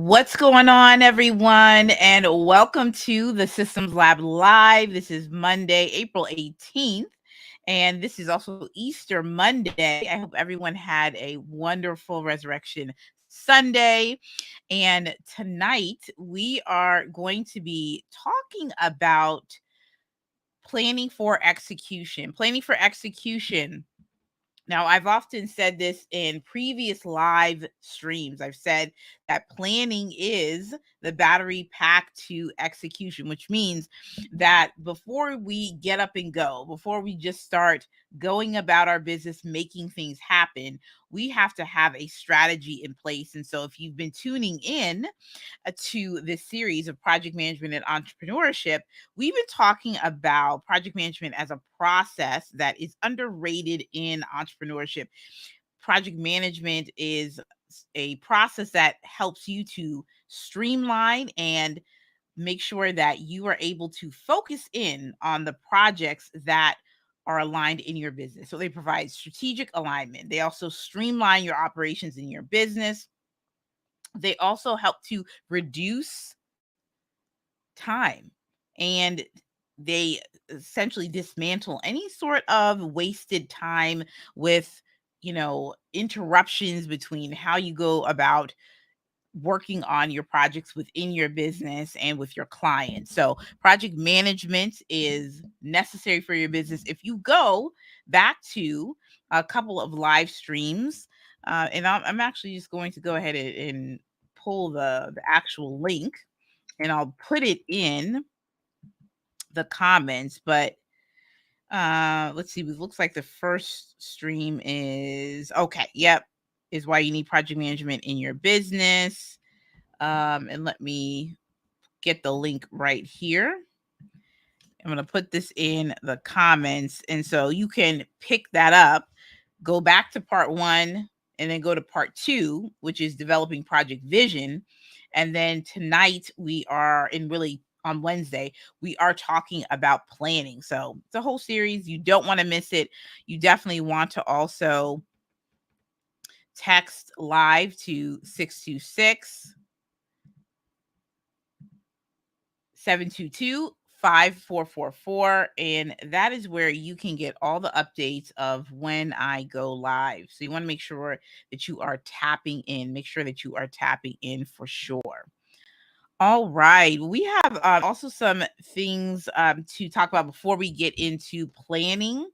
What's going on, everyone? And welcome to the Systems Lab Live. This is Monday, April 18th, and this is also Easter Monday. I hope everyone had a wonderful Resurrection Sunday. And tonight we are going to be talking about planning for execution. Planning for execution. Now, I've often said this in previous live streams. I've said that planning is the battery pack to execution, which means that before we get up and go, before we just start going about our business, making things happen, we have to have a strategy in place. And so if you've been tuning in to this series of project management and entrepreneurship, we've been talking about project management as a process that is underrated in entrepreneurship. Project management is a process that helps you to streamline and make sure that you are able to focus in on the projects that are aligned in your business. So they provide strategic alignment. They also streamline your operations in your business. They also help to reduce time, and they essentially dismantle any sort of wasted time with interruptions between how you go about working on your projects within your business and with your clients. So project management is necessary for your business. If you go back to a couple of live streams, and I'm actually just going to go ahead and pull the actual link, and I'll put it in the comments. But let's see, it looks like the first stream is okay. Yep, is why you need project management in your business. And let me get the link right here. I'm going to put this in the comments, and so you can pick that up, go back to part 1, and then go to part 2, which is developing project vision. And then tonight we are on Wednesday, we are talking about planning. So it's a whole series. You don't want to miss it. You definitely want to also text live to 626 722 5444, and that is where you can get all the updates of when I go live. So you want to make sure that you are tapping in. Make sure that you are tapping in for sure. All right. We have also some things to talk about before we get into planning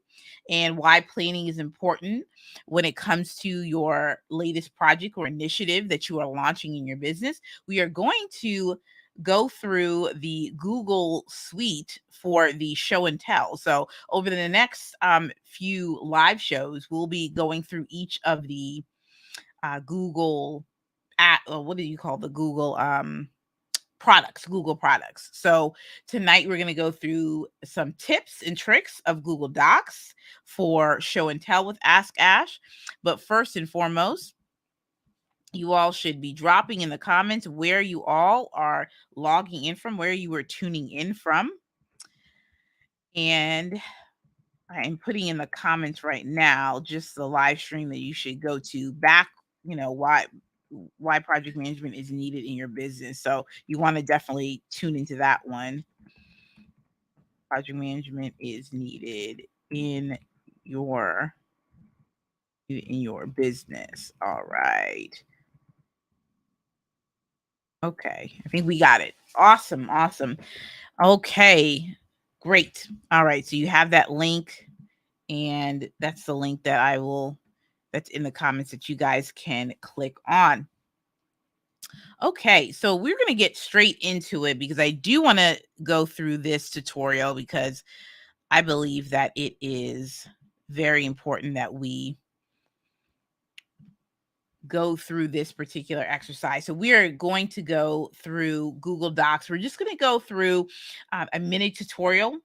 and why planning is important when it comes to your latest project or initiative that you are launching in your business. We are going to go through the Google suite for the show and tell. So over the next few live shows, we'll be going through each of the Google what do you call the Google Google products. So tonight we're going to go through some tips and tricks of Google Docs for show and tell with Ask Ash. But first and foremost, you all should be dropping in the comments where you all are logging in from, where you are tuning in from. And I'm putting in the comments right now just the live stream that you should go to back, why project management is needed in your business. So you want to definitely tune into that one. Project management is needed in your business. All right. Okay. I think we got it. Awesome. Okay. Great. All right. So you have that link, and that's the link that's in the comments that you guys can click on. Okay, so we're going to get straight into it because I do want to go through this tutorial because I believe that it is very important that we go through this particular exercise. So we are going to go through Google Docs. We're just going to go through a mini tutorial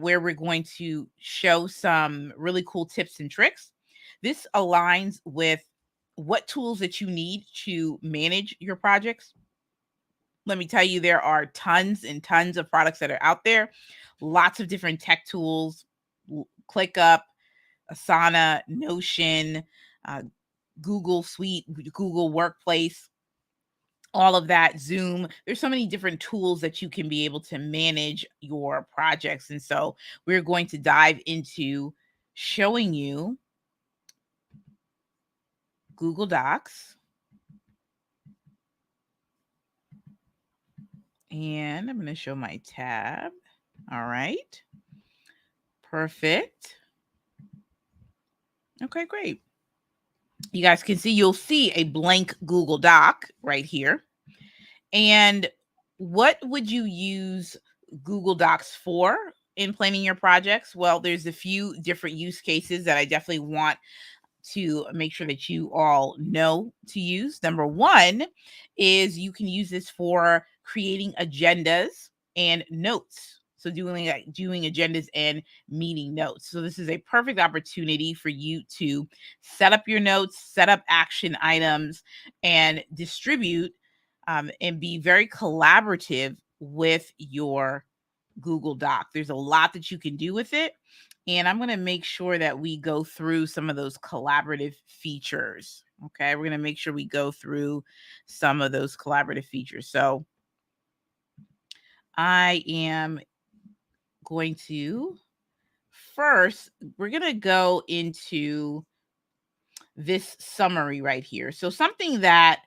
where we're going to show some really cool tips and tricks. This aligns with what tools that you need to manage your projects. Let me tell you, there are tons and tons of products that are out there. Lots of different tech tools, ClickUp, Asana, Notion, Google Suite, Google Workplace. all of that, Zoom. There's so many different tools that you can be able to manage your projects. And so we're going to dive into showing you Google Docs. And I'm going to show my tab. All right. Perfect. Okay, great. You guys can see, you'll see a blank Google Doc right here. And what would you use Google Docs for in planning your projects? Well, there's a few different use cases that I definitely want to make sure that you all know to use. Number one is you can use this for creating agendas and notes. So doing agendas and meeting notes. So this is a perfect opportunity for you to set up your notes, set up action items, and distribute and be very collaborative with your Google Doc. There's a lot that you can do with it. And I'm going to make sure that we go through some of those collaborative features. Okay. We're going to make sure we go through some of those collaborative features. So I am going to first, we're going to go into this summary right here. So something that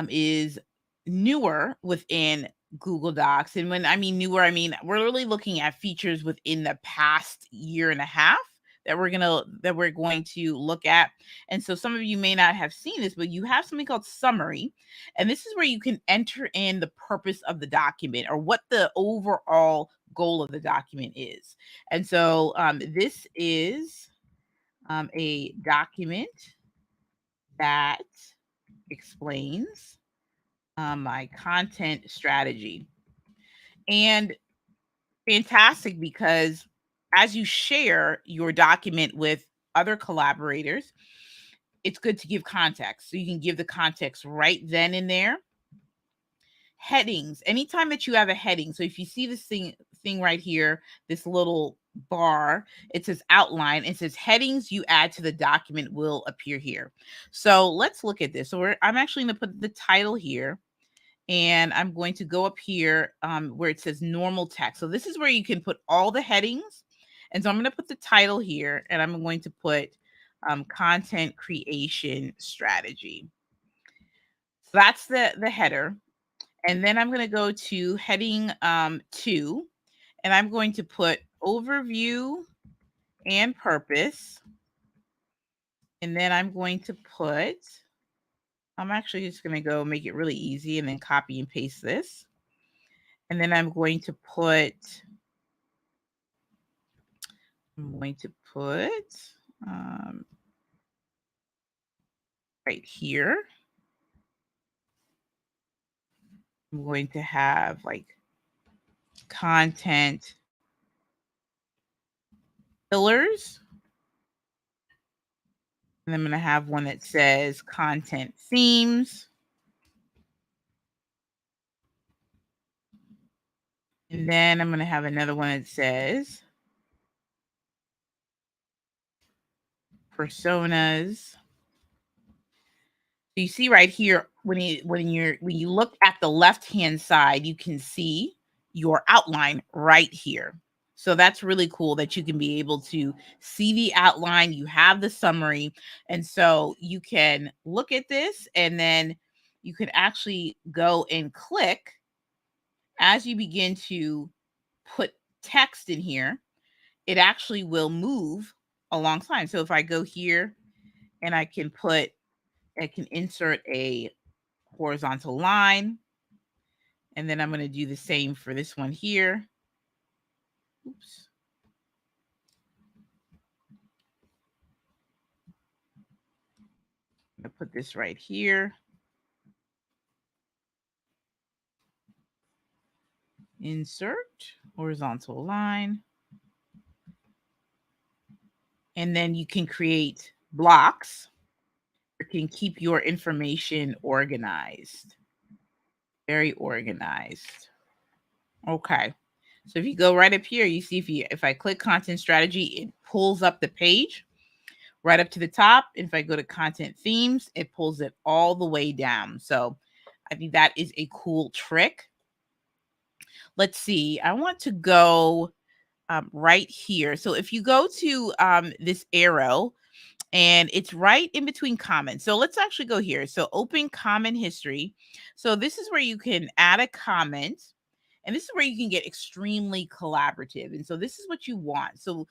is newer within Google Docs. And when I mean newer, I mean we're really looking at features within the past year and a half that we're going to look at. And so some of you may not have seen this, but you have something called summary. And this is where you can enter in the purpose of the document or what the overall goal of the document is. And so this is a document that explains my content strategy. And fantastic, because as you share your document with other collaborators, it's good to give context. So you can give the context right then and there. Headings, anytime that you have a heading. So if you see this thing right here, this little bar, it says outline. It says headings you add to the document will appear here. So let's look at this. So I'm actually going to put the title here. And I'm going to go up here where it says normal text. So this is where you can put all the headings. And so I'm going to put the title here, and I'm going to put content creation strategy. So that's the header. And then I'm going to go to heading 2, and I'm going to put overview and purpose. And then I'm going to put, I'm actually just going to go make it really easy and then copy and paste this. And then I'm going to put right here. I'm going to have like content pillars. And I'm going to have one that says content themes. And then I'm going to have another one that says personas. So you see right here, when you look at the left-hand side, you can see your outline right here. So that's really cool that you can be able to see the outline. You have the summary. And so you can look at this, and then you can actually go and click as you begin to put text in here. It actually will move alongside. So if I go here and I can insert a horizontal line, and then I'm going to do the same for this one here. Oops. I'm going to put this right here. Insert horizontal line. And then you can create blocks. You can keep your information organized. Very organized. Okay. So if you go right up here, you see if I click content strategy, it pulls up the page right up to the top. If I go to content themes, it pulls it all the way down. So I think that is a cool trick. Let's see. I want to go right here. So if you go to this arrow, and it's right in between comments. So let's actually go here. So open comment history. So this is where you can add a comment, and this is where you can get extremely collaborative. And so this is what you want. So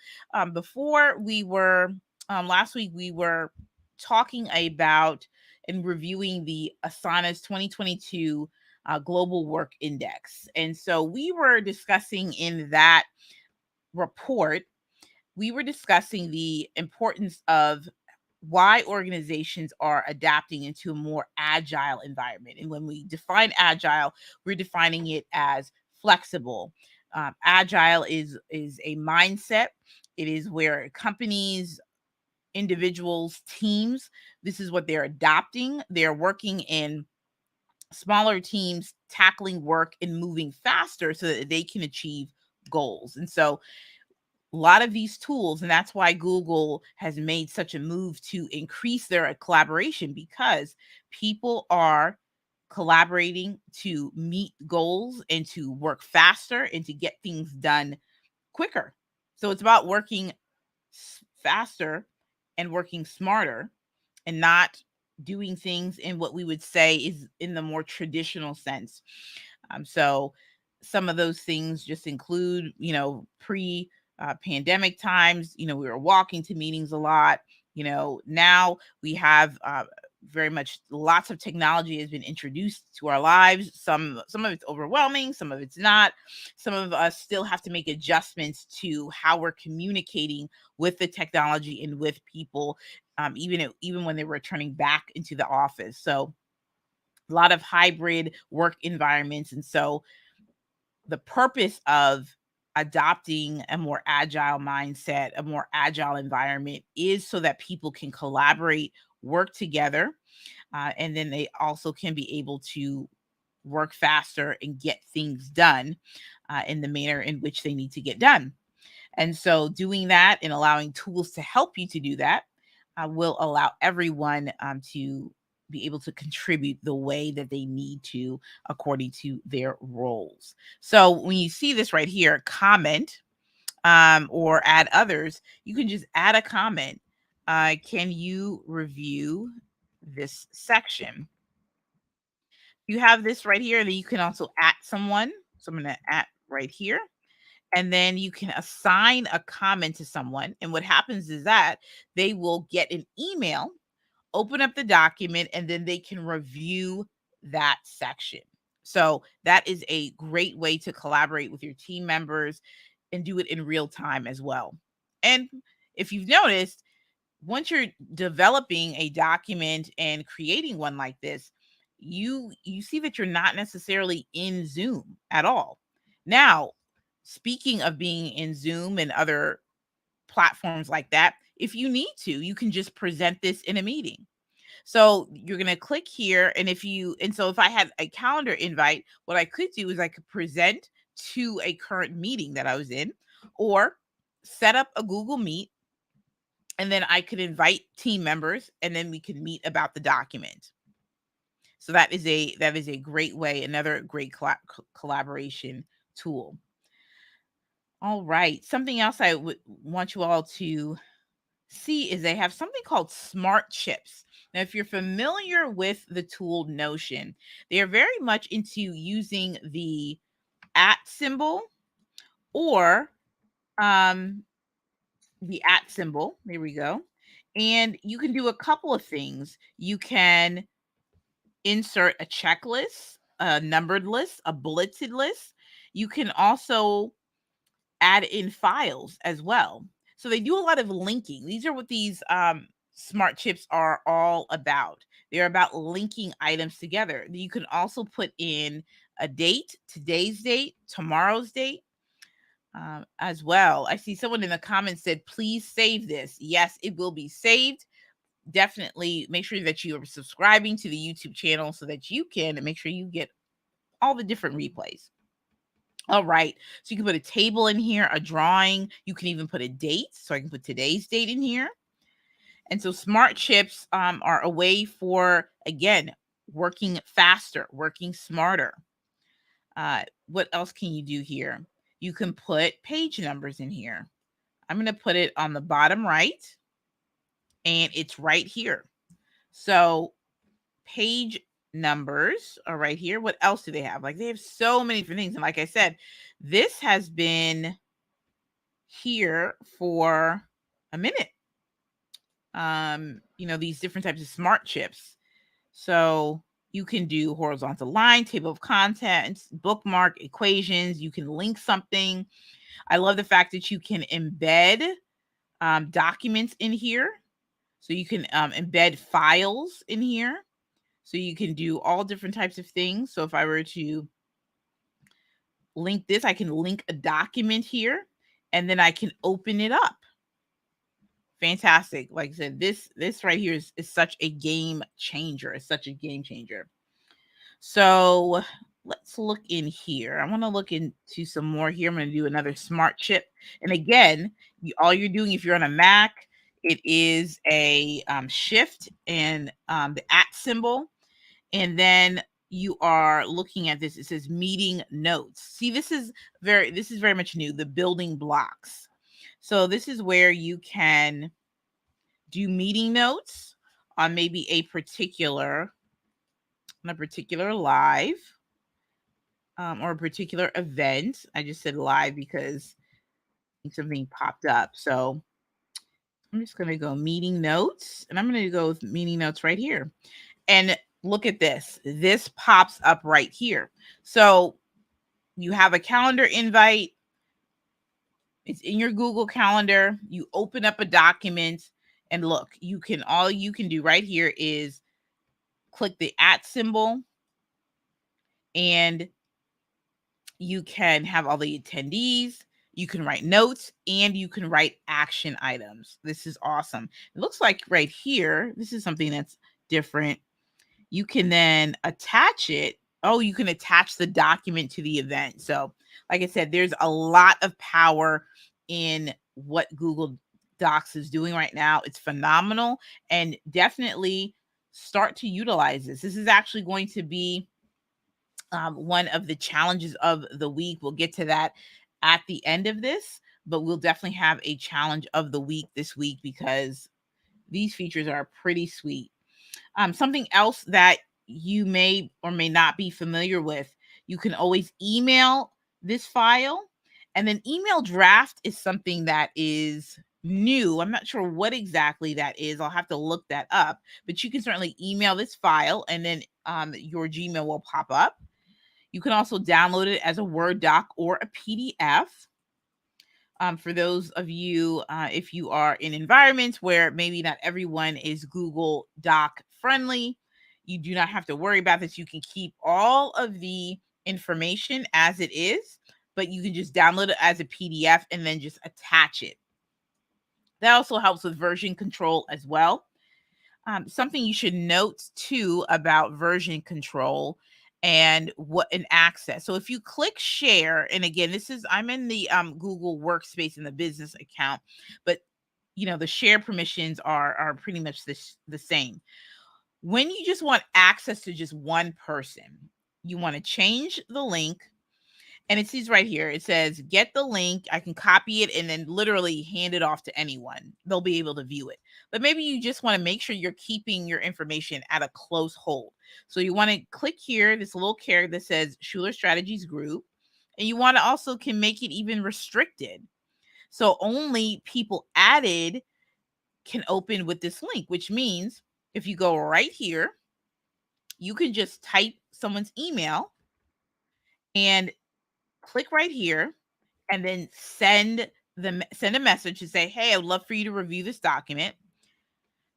before we were last week, we were talking about and reviewing the Asana's 2022 Global Work Index. And so we were discussing in that report, we were discussing the importance of why organizations are adapting into a more agile environment. And when we define agile, we're defining it as flexible. Agile is a mindset. It is where companies, individuals, teams, this is what they're adopting. They're working in smaller teams, tackling work and moving faster so that they can achieve goals. And so a lot of these tools, and that's why Google has made such a move to increase their collaboration, because people are collaborating to meet goals and to work faster and to get things done quicker. So it's about working faster and working smarter, and not doing things in what we would say is in the more traditional sense. So some of those things just include, pre pandemic times, we were walking to meetings a lot. Now we have very much lots of technology has been introduced to our lives. Some of it's overwhelming, some of it's not. Some of us still have to make adjustments to how we're communicating with the technology and with people, even when they're returning back into the office. So a lot of hybrid work environments. And so the purpose of adopting a more agile mindset, a more agile environment, is so that people can collaborate, work together, and then they also can be able to work faster and get things done in the manner in which they need to get done. And so doing that and allowing tools to help you to do that will allow everyone to be able to contribute the way that they need to according to their roles. So when you see this right here, comment or add others, you can just add a comment. Can you review this section? You have this right here, and then you can also at someone. So I'm going to at right here. And then you can assign a comment to someone. And what happens is that they will get an email, open up the document, and then they can review that section. So that is a great way to collaborate with your team members and do it in real time as well. And if you've noticed, once you're developing a document and creating one like this, you see that you're not necessarily in Zoom at all. Now, speaking of being in Zoom and other platforms like that, if you need to, you can just present this in a meeting. So you're going to click here. And so if I had a calendar invite, what I could do is I could present to a current meeting that I was in, or set up a Google Meet, and then I could invite team members, and then we could meet about the document. So that is a great way, another great collaboration tool. All right. Something else I would want you all to see is they have something called smart chips. Now, if you're familiar with the tool Notion, they are very much into using the at symbol, or the at symbol. There we go. And you can do a couple of things. You can insert a checklist, a numbered list, a bulleted list. You can also add in files as well. So they do a lot of linking. These are what these smart chips are all about. They're about linking items together. You can also put in a date, today's date, tomorrow's date, as well. I see someone in the comments said, please save this. Yes, it will be saved. Definitely make sure that you are subscribing to the YouTube channel so that you can make sure you get all the different replays. All right. So you can put a table in here, a drawing. You can even put a date. So I can put today's date in here. And so smart chips are a way for, again, working faster, working smarter. What else can you do here? You can put page numbers in here. I'm going to put it on the bottom right, and it's right here. So page numbers are right here. What else do they have? Like, they have so many different things. And like I said, this has been here for a minute. These different types of smart chips. So you can do horizontal line, table of contents, bookmark, equations. You can link something. I love the fact that you can embed documents in here. So you can embed files in here. So you can do all different types of things. So if I were to link this, I can link a document here, and then I can open it up. Fantastic. Like I said, this right here is such a game changer. It's such a game changer. So let's look in here. I want to look into some more here. I'm going to do another smart chip. And again, all you're doing, if you're on a Mac, it is a shift and the @ symbol. And then you are looking at this. It says meeting notes. See, this is very much new, the building blocks. So this is where you can do meeting notes on maybe a particular live or a particular event. I just said live because something popped up. So I'm just going to go meeting notes, and I'm going to go with meeting notes right here. And look at this. This pops up right here. So you have a calendar invite. It's in your Google Calendar. You open up a document, and look, all you can do right here is click the @ symbol, and you can have all the attendees. You can write notes, and you can write action items. This is awesome. It looks like right here, this is something that's different. You can then attach it. Oh, you can attach the document to the event. So like I said, there's a lot of power in what Google Docs is doing right now. It's phenomenal, and definitely start to utilize this. This is actually going to be one of the challenges of the week. We'll get to that at the end of this, but we'll definitely have a challenge of the week this week because these features are pretty sweet. Something else that you may or may not be familiar with, you can always email this file. And then email draft is something that is new. I'm not sure what exactly that is. I'll have to look that up. But you can certainly email this file, and then your Gmail will pop up. You can also download it as a Word doc or a PDF. For those of you, if you are in environments where maybe not everyone is Google Doc friendly, you do not have to worry about this. You can keep all of the information as it is, but you can just download it as a PDF and then just attach it. That also helps with version control as well. Something you should note too about version control and what an access. So if you click share, and again, I'm in the Google Workspace in the business account, but the share permissions are pretty much the same. When you just want access to just one person, you want to change the link. And it says right here, it says, get the link. I can copy it and then literally hand it off to anyone. They'll be able to view it. But maybe you just want to make sure you're keeping your information at a close hold. So you want to click here, this little caret that says Schuler Strategies Group. And you want to also can make it even restricted. So only people added can open with this link, which means if you go right here, you can just type someone's email and click right here, and then send a message to say, hey, I would love for you to review this document.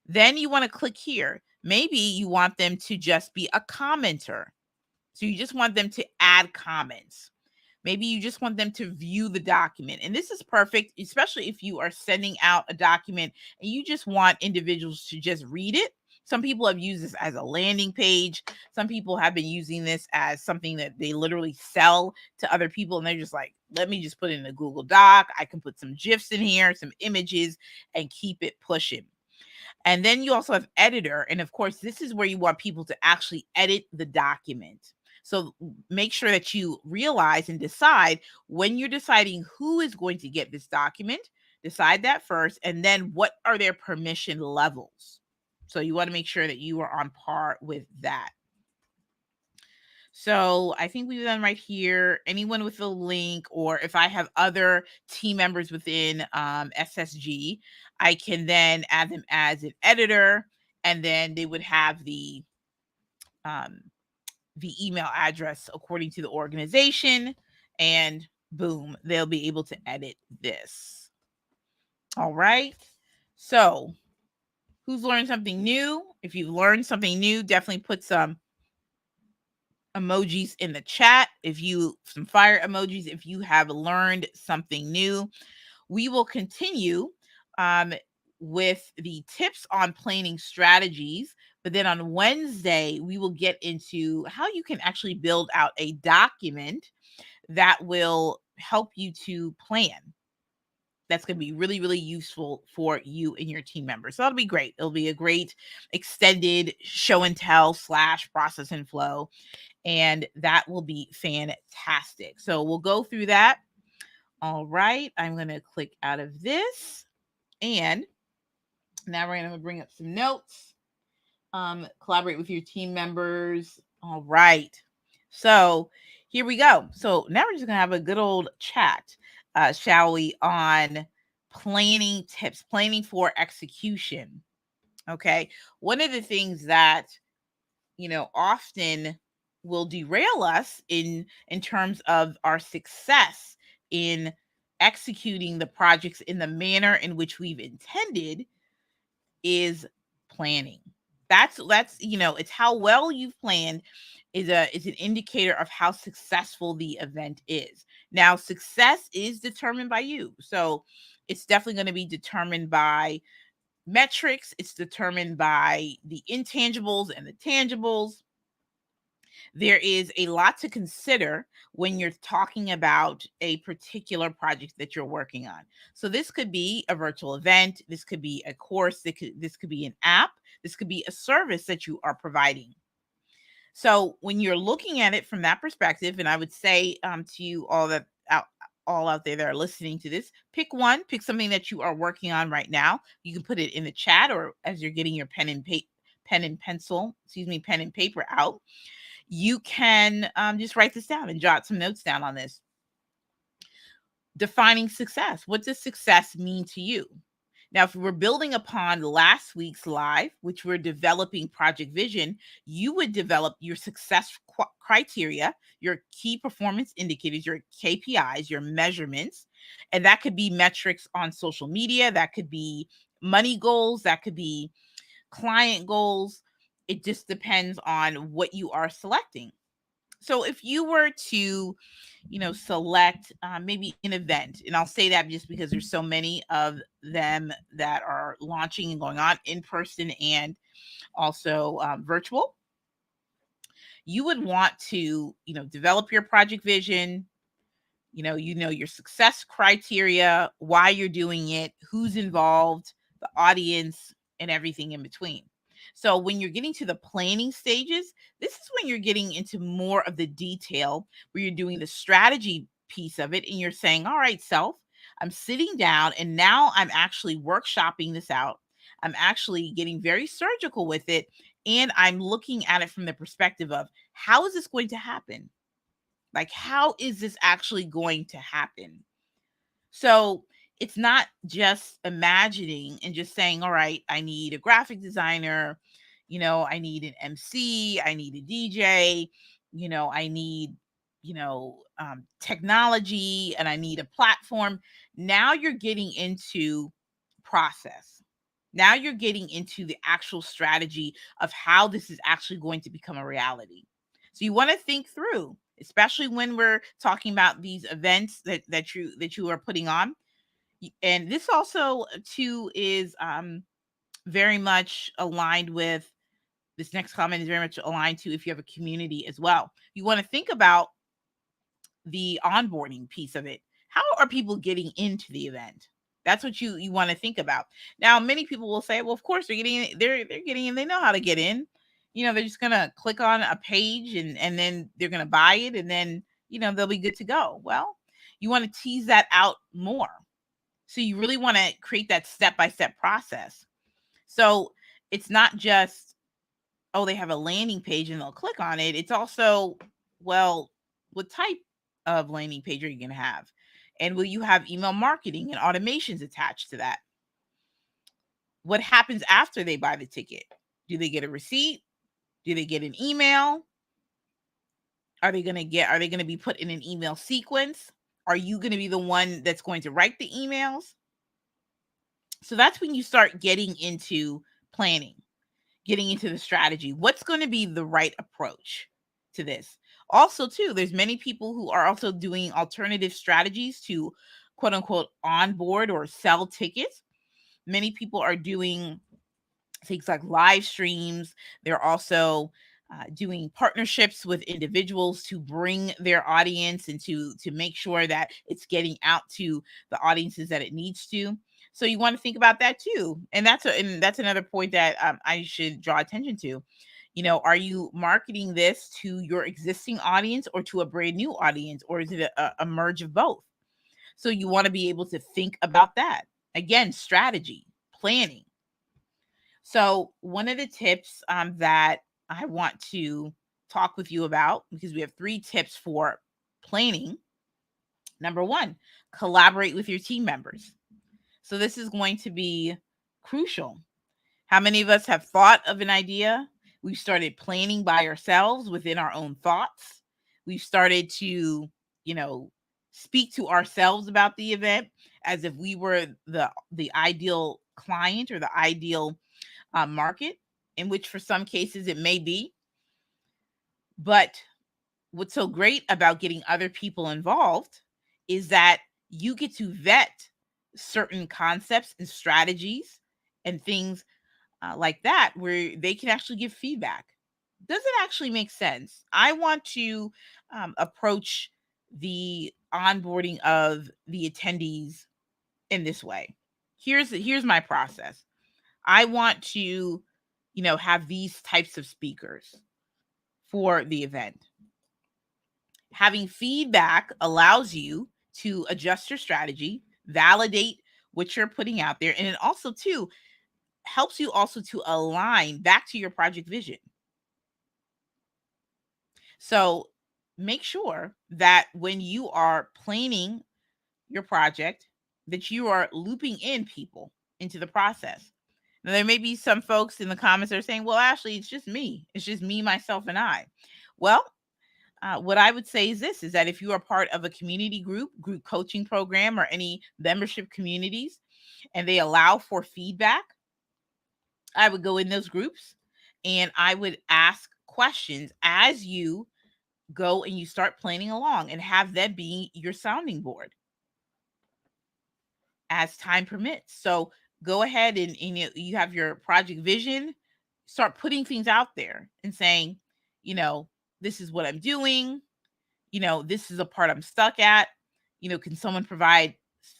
Then you want to click here. Maybe you want them to just be a commenter. So you just want them to add comments. Maybe you just want them to view the document. And this is perfect, especially if you are sending out a document and you just want individuals to just read it. Some people have used this as a landing page. Some people have been using this as something that they literally sell to other people. And they're just like, let me just put it in a Google Doc. I can put some GIFs in here, some images, and keep it pushing. And then you also have editor. And of course, this is where you want people to actually edit the document. So make sure that you realize and decide when you're deciding who is going to get this document, decide that first, and then what are their permission levels. So you want to make sure that you are on par with that. So I think we've done right here. Anyone with a link, or if I have other team members within SSG, I can then add them as an editor, and then they would have um, the email address according to the organization, and boom, they'll be able to edit this. All right. So who's learned something new? If you've learned something new, definitely put some emojis in the chat. Some fire emojis if you have learned something new. We will continue with the tips on planning strategies, but then on Wednesday we will get into how you can actually build out a document that will help you to plan. That's going to be really, really useful for you and your team members. So that'll be great. It'll be a great extended show and tell / process and flow, and that will be fantastic. So we'll go through that. All right, I'm going to click out of this, and now we're going to bring up some notes. Collaborate with your team members. All right, so here we go. So now we're just going to have a good old chat, shall we, on planning tips, planning for execution. Okay, one of the things that often will derail us in terms of our success in executing the projects in the manner in which we've intended is planning. That's it's how well you've planned is an indicator of how successful the event is. Now, success is determined by you. So it's definitely going to be determined by metrics. It's determined by the intangibles and the tangibles. There is a lot to consider when you're talking about a particular project that you're working on. So this could be a virtual event, this could be a course, this could be an app, this could be a service that you are providing. So when you're looking at it from that perspective, and I would say to you all out there that are listening to this, pick something that you are working on right now. You can put it in the chat, or as you're getting your pen and paper out, you can just write this down and jot some notes down on this. Defining success. What does success mean to you? Now, if we're building upon last week's live, which we're developing project vision, you would develop your success criteria, your key performance indicators, your KPIs, your measurements. And that could be metrics on social media. That could be money goals. That could be client goals. It just depends on what you are selecting. So if you were to, select maybe an event, and I'll say that just because there's so many of them that are launching and going on in person and also virtual, you would want to, develop your project vision, your success criteria, why you're doing it, who's involved, the audience, and everything in between. So when you're getting to the planning stages, this is when you're getting into more of the detail, where you're doing the strategy piece of it, and you're saying, all right, self, I'm sitting down and now I'm actually workshopping this out. I'm actually getting very surgical with it, and I'm looking at it from the perspective of, how is this going to happen? Like, how is this actually going to happen? So it's not just imagining and just saying, all right, I need a graphic designer, I need an MC, I need a DJ, I need, technology, and I need a platform. Now you're getting into process. Now you're getting into the actual strategy of how this is actually going to become a reality. So you want to think through, especially when we're talking about these events that you are putting on. And this also too is very much aligned with, this next comment is very much aligned to if you have a community as well. You want to think about the onboarding piece of it. How are people getting into the event? That's what you want to think about. Now, many people will say, well, of course they're getting in, they know how to get in. They're just gonna click on a page and then they're gonna buy it, and then they'll be good to go. Well, you want to tease that out more. So you really want to create that step-by-step process. So it's not just, oh, they have a landing page and they'll click on it. It's also, well, what type of landing page are you going to have? And will you have email marketing and automations attached to that? What happens after they buy the ticket? Do they get a receipt? Do they get an email? Are they going to be put in an email sequence? Are you going to be the one that's going to write the emails? So that's when you start getting into planning, getting into the strategy. What's going to be the right approach to this? Also, too, there's many people who are also doing alternative strategies to quote unquote onboard or sell tickets. Many people are doing things like live streams. They're also doing partnerships with individuals to bring their audience and to make sure that it's getting out to the audiences that it needs to. So you want to think about that too, and that's another point that I should draw attention to. Are you marketing this to your existing audience or to a brand new audience, or is it a merge of both? So you want to be able to think about that. Again, strategy, planning. So one of the tips that I want to talk with you about, because we have 3 tips for planning. Number 1, collaborate with your team members. So this is going to be crucial. How many of us have thought of an idea? We've started planning by ourselves within our own thoughts. We've started to, speak to ourselves about the event as if we were the ideal client or the ideal market, in which for some cases it may be. But what's so great about getting other people involved is that you get to vet certain concepts and strategies and things like that, where they can actually give feedback. Does it actually make sense? I want to approach the onboarding of the attendees in this way. Here's my process. I want to, have these types of speakers for the event. Having feedback allows you to adjust your strategy, validate what you're putting out there, and it also too helps you also to align back to your project vision. So make sure that when you are planning your project, that you are looping in people into the process. Now, there may be some folks in the comments that are saying, well, Ashley, it's just me. It's just me, myself, and I. Well, what I would say is this, is that if you are part of a community group coaching program, or any membership communities, and they allow for feedback, I would go in those groups and I would ask questions as you go and you start planning along, and have that be your sounding board as time permits. So go ahead and you have your project vision, start putting things out there and saying, this is what I'm doing. This is a part I'm stuck at. Can someone provide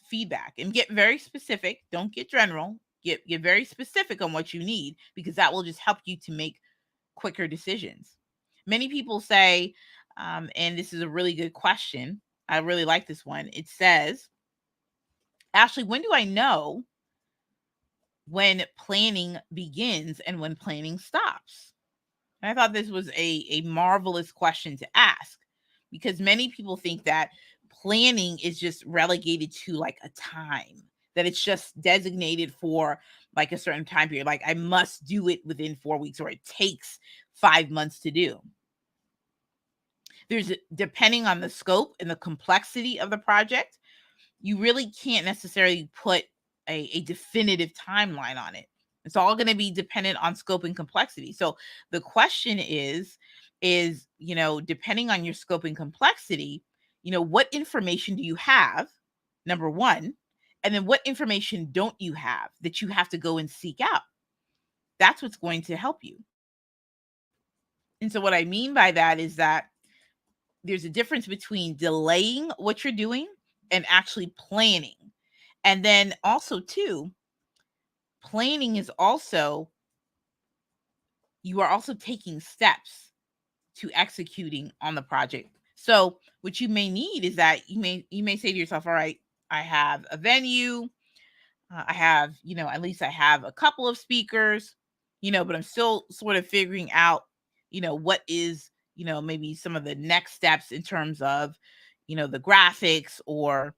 feedback? And get very specific. Don't get general. Get very specific on what you need, because that will just help you to make quicker decisions. Many people say, and this is a really good question, I really like this one. It says, Ashley, when do I know when planning begins and when planning stops? And I thought this was a marvelous question to ask, because many people think that planning is just relegated to like a time, that it's just designated for like a certain time period. Like I must do it within 4 weeks, or it takes 5 months to do. Depending on the scope and the complexity of the project, you really can't necessarily put a definitive timeline on it. It's all going to be dependent on scope and complexity. So the question is, depending on your scope and complexity, what information do you have? Number 1, and then what information don't you have that you have to go and seek out? That's what's going to help you. And so what I mean by that is that there's a difference between delaying what you're doing and actually planning. And then also too, planning is also, you are also taking steps to executing on the project. So what you may need is that you may say to yourself, all right, I have a venue, I have, at least I have a couple of speakers, but I'm still sort of figuring out, what is, maybe some of the next steps in terms of, the graphics or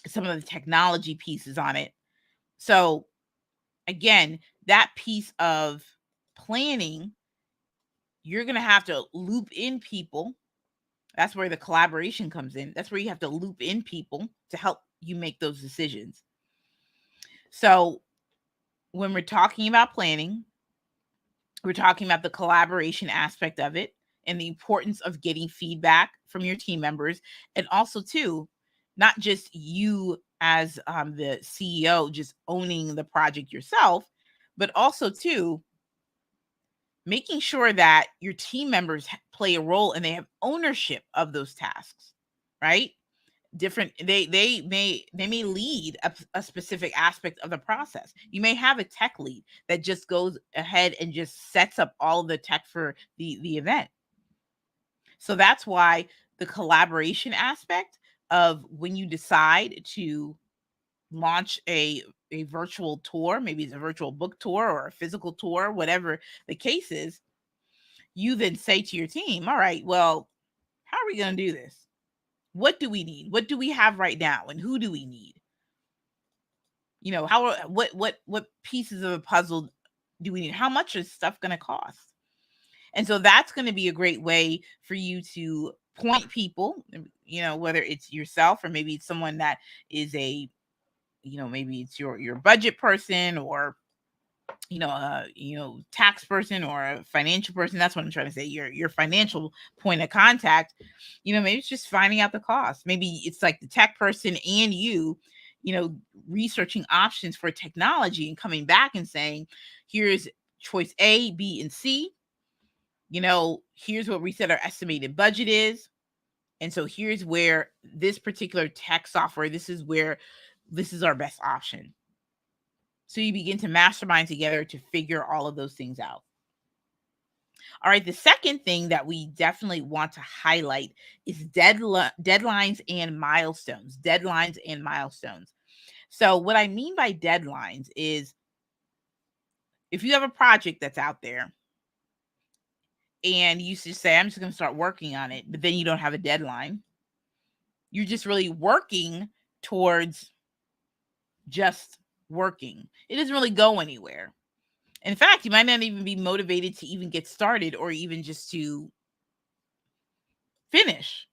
some of the technology pieces on it. So again, that piece of planning, you're going to have to loop in people. That's where the collaboration comes in. That's where you have to loop in people to help you make those decisions. So when we're talking about planning, we're talking about the collaboration aspect of it and the importance of getting feedback from your team members. And also too, not just you as the CEO just owning the project yourself, but also too, making sure that your team members play a role and they have ownership of those tasks, right? They may lead a specific aspect of the process. You may have a tech lead that just goes ahead and just sets up all of the tech for the event. So that's why the collaboration aspect of when you decide to launch a virtual tour, maybe it's a virtual book tour or a physical tour, whatever the case is, you then say to your team, all right, well, how are we going to do this? What do we need? What do we have right now? And who do we need? What pieces of a puzzle do we need? How much is stuff going to cost? And so that's going to be a great way for you to point people, whether it's yourself or maybe it's someone that is maybe it's your budget person or tax person or a financial person. That's what I'm trying to say. Your financial point of contact, maybe it's just finding out the cost. Maybe it's like the tech person and researching options for technology and coming back and saying, here's choice A, B, and C. Here's what we said our estimated budget is. And so here's where this particular tech software, this is our best option. So you begin to mastermind together to figure all of those things out. All right, the second thing that we definitely want to highlight is deadlines and milestones. Deadlines and milestones. So what I mean by deadlines is if you have a project that's out there and you just say, I'm just going to start working on it, but then you don't have a deadline, you're just really working towards just working. It doesn't really go anywhere. In fact, you might not even be motivated to even get started or even just to finish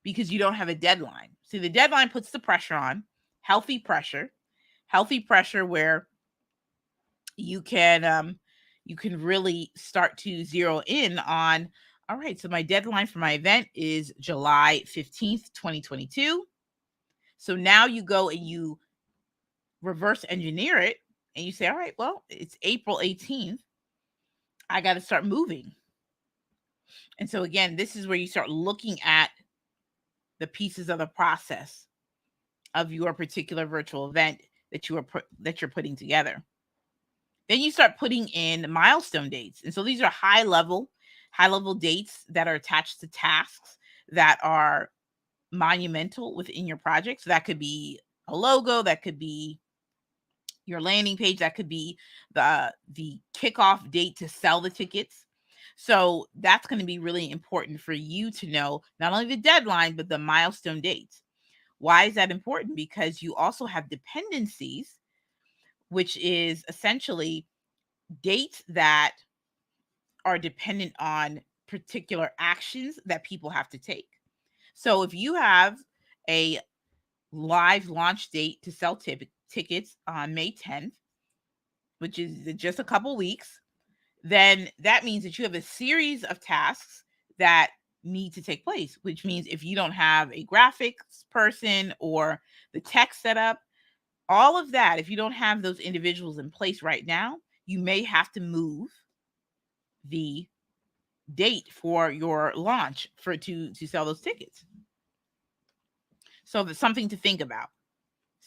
because you don't have a deadline. See, the deadline puts the pressure on, healthy pressure where you can really start to zero in on, all right, so my deadline for my event is July 15th, 2022. So now you go and you reverse engineer it and you say, all right, well, it's April 18th. I got to start moving. And so again, this is where you start looking at the pieces of the process of your particular virtual event that you're putting together. Then you start putting in milestone dates. And so these are high level dates that are attached to tasks that are monumental within your project. So that could be a logo, that could be your landing page, that could be the kickoff date to sell the tickets. So that's going to be really important for you to know not only the deadline, but the milestone dates. Why is that important? Because you also have dependencies, which is essentially dates that are dependent on particular actions that people have to take. So if you have a live launch date to sell tickets on May 10th, which is just a couple weeks, then that means that you have a series of tasks that need to take place, which means if you don't have a graphics person or the tech setup, all of that, if you don't have those individuals in place right now, you may have to move the date for your launch to sell those tickets. So that's something to think about.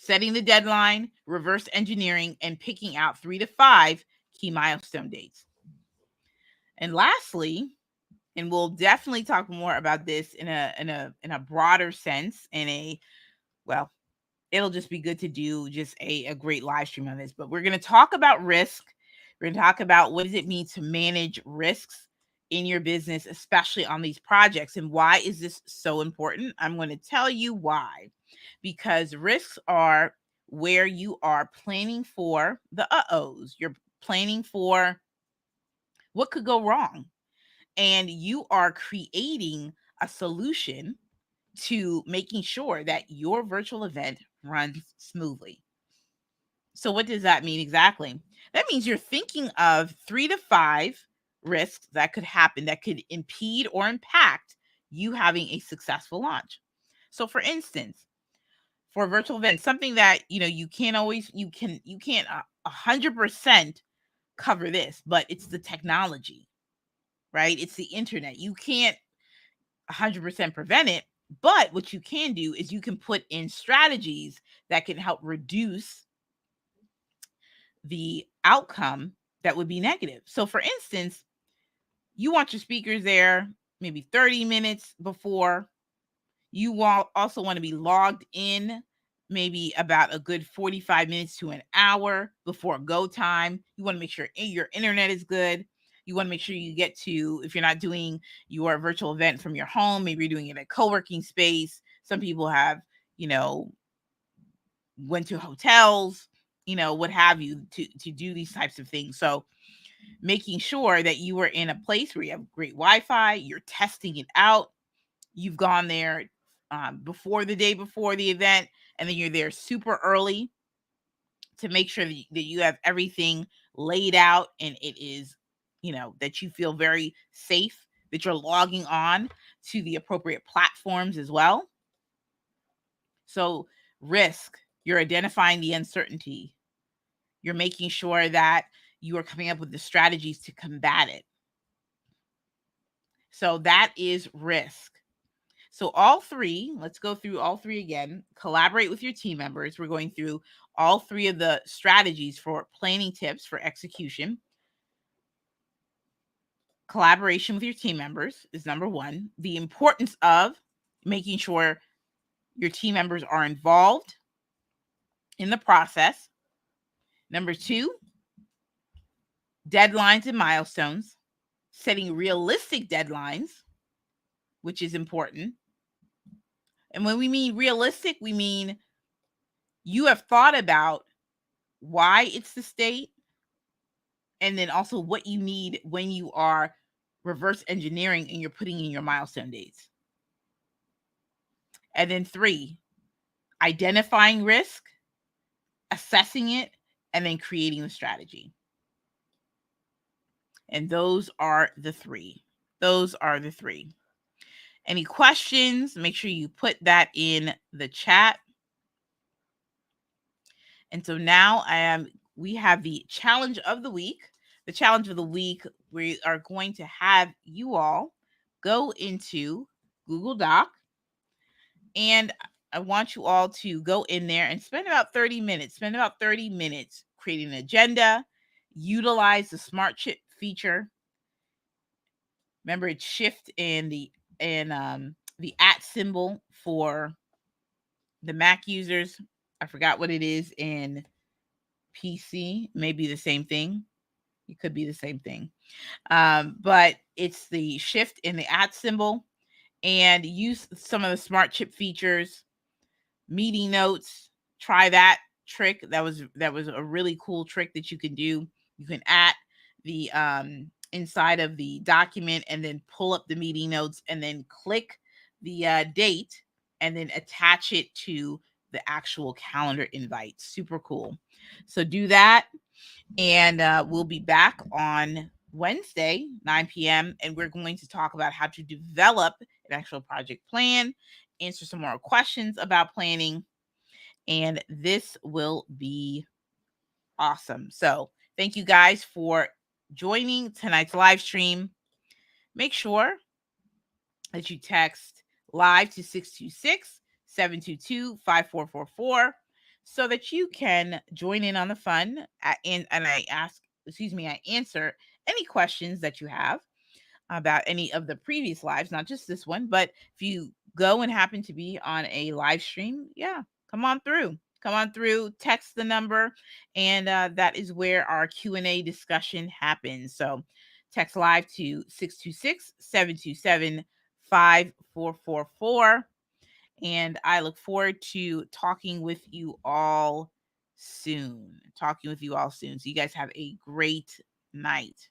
setting the deadline, reverse engineering, and picking out 3 to 5 key milestone dates. And lastly, and we'll definitely talk more about this in a broader sense, well, it'll just be good to do just a great live stream on this. But we're going to talk about risk. We're going to talk about what does it mean to manage risks in your business, especially on these projects. And why is this so important? I'm going to tell you why. Because risks are where you are planning for the uh-ohs. You're planning for what could go wrong. And you are creating a solution to making sure that your virtual event runs smoothly. So what does that mean exactly? That means you're thinking of 3 to 5 risks that could happen that could impede or impact you having a successful launch. So for instance, for a virtual event, something that you can't 100% cover this, but it's the technology, right? It's the internet. You can't 100% prevent it, but what you can do is you can put in strategies that can help reduce the outcome that would be negative. So for instance, you want your speakers there maybe 30 minutes before. You also want to be logged in maybe about a good 45 minutes to an hour before go time. You want to make sure your internet is good. You want to make sure you get to, if you're not doing your virtual event from your home, maybe you're doing it at a co-working space. Some people have, went to hotels, what have you, to do these types of things. So making sure that you are in a place where you have great Wi-Fi, you're testing it out, you've gone there before the day before the event, and then you're there super early to make sure that you have everything laid out, and it is, that you feel very safe, that you're logging on to the appropriate platforms as well. So risk, you're identifying the uncertainty. You're making sure that you are coming up with the strategies to combat it. So that is risk. So all three, let's go through all three again. Collaborate with your team members. We're going through all three of the strategies for planning tips for execution. Collaboration with your team members is number one. The importance of making sure your team members are involved in the process. Number two, deadlines and milestones. Setting realistic deadlines, which is important. And when we mean realistic, we mean you have thought about why it's the state, and then also what you need when you are reverse engineering and you're putting in your milestone dates. And then three, identifying risk, assessing it, and then creating the strategy. And those are the three. Any questions? Make sure you put that in the chat. And so now we have the challenge of the week. The challenge of the week, we are going to have you all go into Google Doc, and I want you all to go in there and spend about 30 minutes. Creating an agenda, utilize the Smart Chip feature. Remember, it's shift and the @ symbol for the Mac users. I forgot what it is in PC. Maybe the same thing. It could be the same thing. But it's the shift in the @ symbol, and use some of the Smart Chip features. Meeting notes, try that trick. That was a really cool trick that you can do. You can @ the inside of the document and then pull up the meeting notes and then click the date and then attach it to the actual calendar invite. Super cool. So do that. And we'll be back on Wednesday, 9 p.m. And we're going to talk about how to develop an actual project plan, answer some more questions about planning, and this will be awesome. So thank you guys for joining tonight's live stream. Make sure that you text live to 626-722-5444. so that you can join in on the fun. And I answer any questions that you have about any of the previous lives, not just this one. But if you go and happen to be on a live stream, yeah, come on through. Come on through, text the number, and that is where our Q&A discussion happens. So text live to 626-727-5444. And I look forward to talking with you all soon. So you guys have a great night.